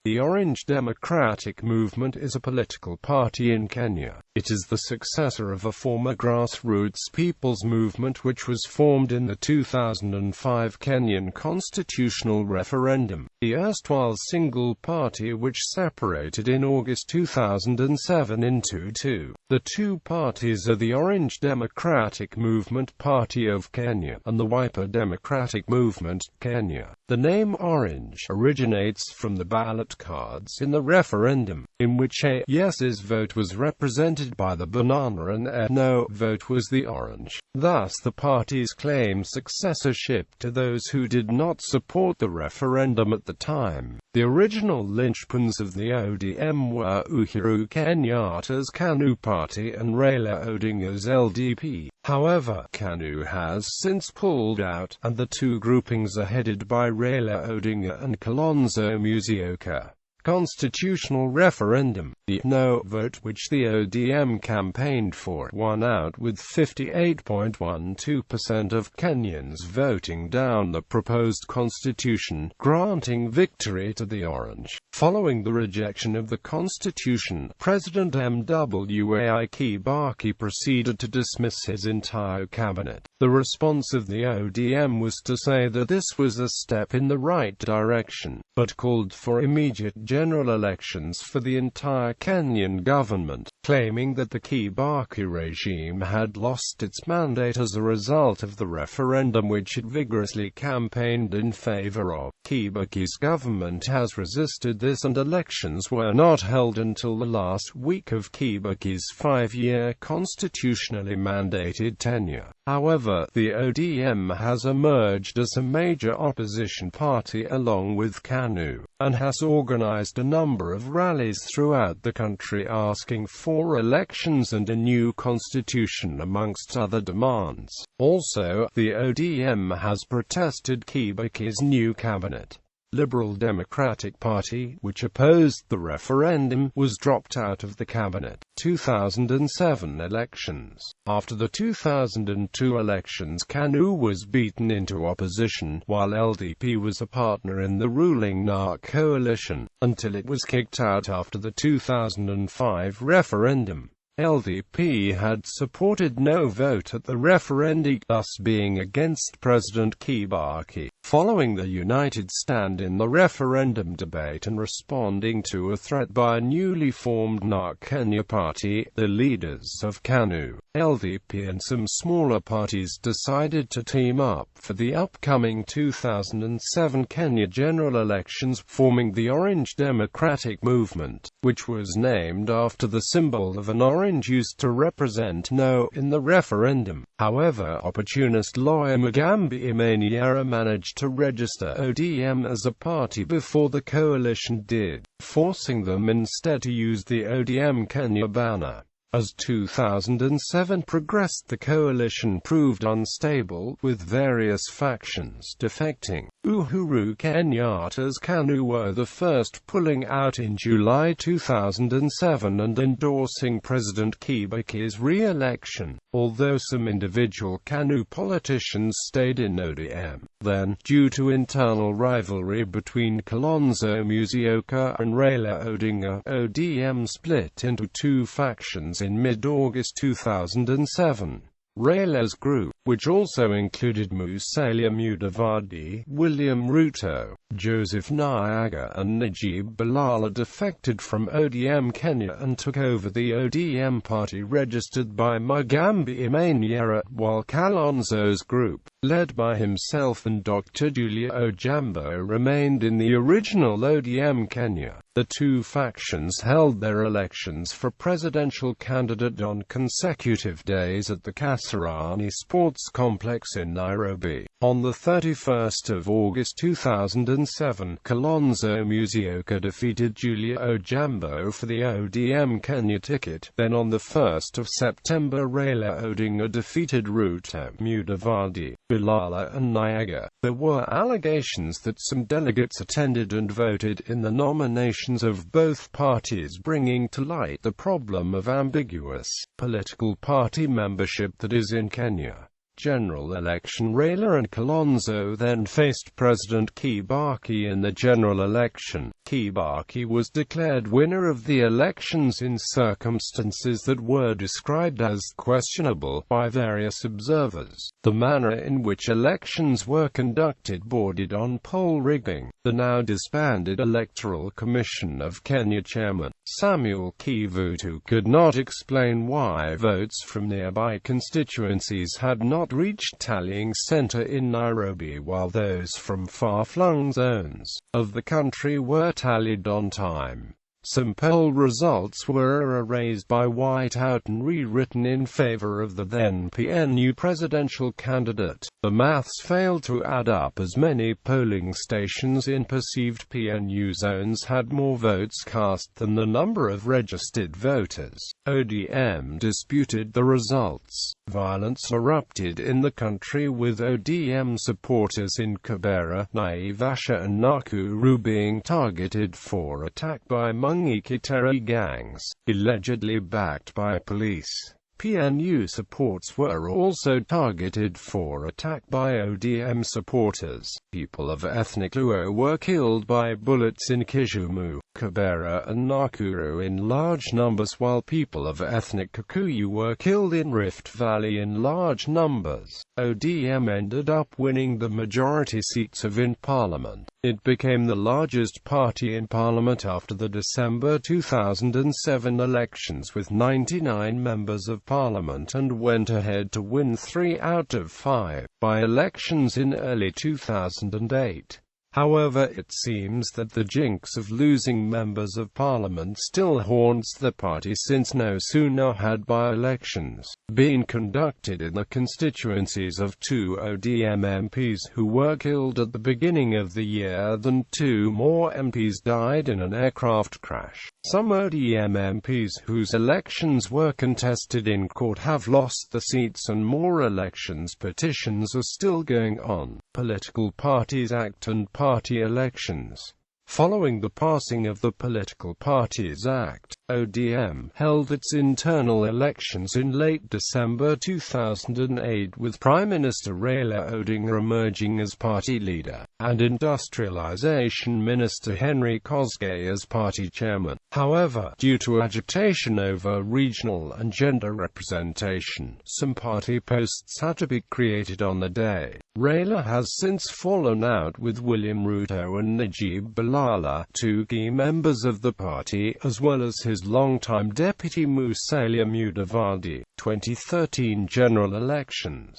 The Orange Democratic Movement is a political party in Kenya. It is the successor of a former grassroots people's movement which was formed in the 2005 Kenyan constitutional referendum. The erstwhile single party which separated in August 2007 into two. The two parties are the Orange Democratic Movement Party of Kenya and the Wiper Democratic Movement, Kenya. The name Orange originates from the ballot cards in the referendum, in which a yes's vote was represented by the banana and a no vote was the orange. Thus the parties claim successorship to those who did not support the referendum at the time. The original linchpins of the ODM were Uhuru Kenyatta's KANU party and Raila Odinga's LDP. However, KANU has since pulled out, and the two groupings are headed by Raila Odinga and Kalonzo Musyoka. Constitutional referendum. The no vote, which the ODM campaigned for, won out with 58.12% of Kenyans voting down the proposed constitution, granting victory to the Orange. Following the rejection of the constitution, President Mwai Kibaki proceeded to dismiss his entire cabinet. The response of the ODM was to say that this was a step in the right direction, but called for immediate general elections for the entire Kenyan government, claiming that the Kibaki regime had lost its mandate as a result of the referendum which it vigorously campaigned in favor of. Kibaki's government has resisted this and elections were not held until the last week of Kibaki's 5-year constitutionally mandated tenure. However, the ODM has emerged as a major opposition party along with KANU, and has organized a number of rallies throughout the country asking for elections and a new constitution amongst other demands. Also, the ODM has protested Kibaki's new cabinet. Liberal Democratic Party, which opposed the referendum, was dropped out of the cabinet. 2007 elections. After the 2002 elections, KANU was beaten into opposition, while LDP was a partner in the ruling NARC coalition, until it was kicked out after the 2005 referendum. LDP had supported no vote at the referendum, thus being against President Kibaki. Following the united stand in the referendum debate and responding to a threat by a newly formed NARC Kenya party, the leaders of KANU, LDP and some smaller parties decided to team up for the upcoming 2007 Kenya general elections, forming the Orange Democratic Movement, which was named after the symbol of an orange used to represent no in the referendum. However, opportunist lawyer Mugambi Imaniera managed to register ODM as a party before the coalition did, forcing them instead to use the ODM Kenya banner. As 2007 progressed, the coalition proved unstable, with various factions defecting. Uhuru Kenyatta's KANU were the first, pulling out in July 2007 and endorsing President Kibaki's re-election, although some individual KANU politicians stayed in ODM. Then, due to internal rivalry between Kalonzo Musyoka and Raila Odinga, ODM split into two factions in mid-August 2007. Raila's group, which also included Musalia Mudavadi, William Ruto, Joseph Nyaga and Najib Balala, defected from ODM Kenya and took over the ODM party registered by Mugambi Imaniera, while Kalonzo's group, led by himself and Dr. Julia Ojambo, remained in the original ODM Kenya. The two factions held their elections for presidential candidate on consecutive days at the Kasarani Sports Complex in Nairobi. On the 31st of August 2007, Kalonzo Musyoka defeated Julia Ojambo for the ODM Kenya ticket. Then on the 1st of September, Raila Odinga defeated Ruto, Mudavadi, Balala and Nyaga. There were allegations that some delegates attended and voted in the nominations of both parties, bringing to light the problem of ambiguous political party membership that is in Kenya. general election. Raila and Kalonzo then faced President Kibaki in the general election. Kibaki was declared winner of the elections in circumstances that were described as questionable by various observers. The manner in which elections were conducted bordered on poll rigging. The now disbanded Electoral Commission of Kenya chairman Samuel Kivutu could not explain why votes from nearby constituencies had not reached tallying center in Nairobi while those from far-flung zones of the country were tallied on time. Some poll results were erased by whiteout and rewritten in favor of the then PNU presidential candidate. The maths failed to add up, as many polling stations in perceived PNU zones had more votes cast than the number of registered voters. ODM disputed the results. Violence erupted in the country, with ODM supporters in Kibera, Naivasha and Nakuru being targeted for attack by Mungiki gangs, allegedly backed by police. PNU supports were also targeted for attack by ODM supporters. People of ethnic Luo were killed by bullets in Kisumu, Kibera and Nakuru in large numbers, while people of ethnic Kikuyu were killed in Rift Valley in large numbers. ODM ended up winning the majority seats in Parliament. It became the largest party in Parliament after the December 2007 elections with 99 members of Parliament, and went ahead to win 3 out of 5 by-elections in early 2008. However, it seems that the jinx of losing members of Parliament still haunts the party, since no sooner had by-elections been conducted in the constituencies of 2 ODM MPs who were killed at the beginning of the year than 2 more MPs died in an aircraft crash. Some ODM MPs whose elections were contested in court have lost the seats, and more elections petitions are still going on. Political Parties Act and party elections. Following the passing of the Political Parties Act, ODM held its internal elections in late December 2008, with Prime Minister Raila Odinga emerging as party leader, and Industrialization Minister Henry Kosgei as party chairman. However, due to agitation over regional and gender representation, some party posts had to be created on the day. Raila has since fallen out with William Ruto and Najib Balala, 2 key members of the party, as well as his longtime deputy Musalia Mudavadi. 2013 general elections.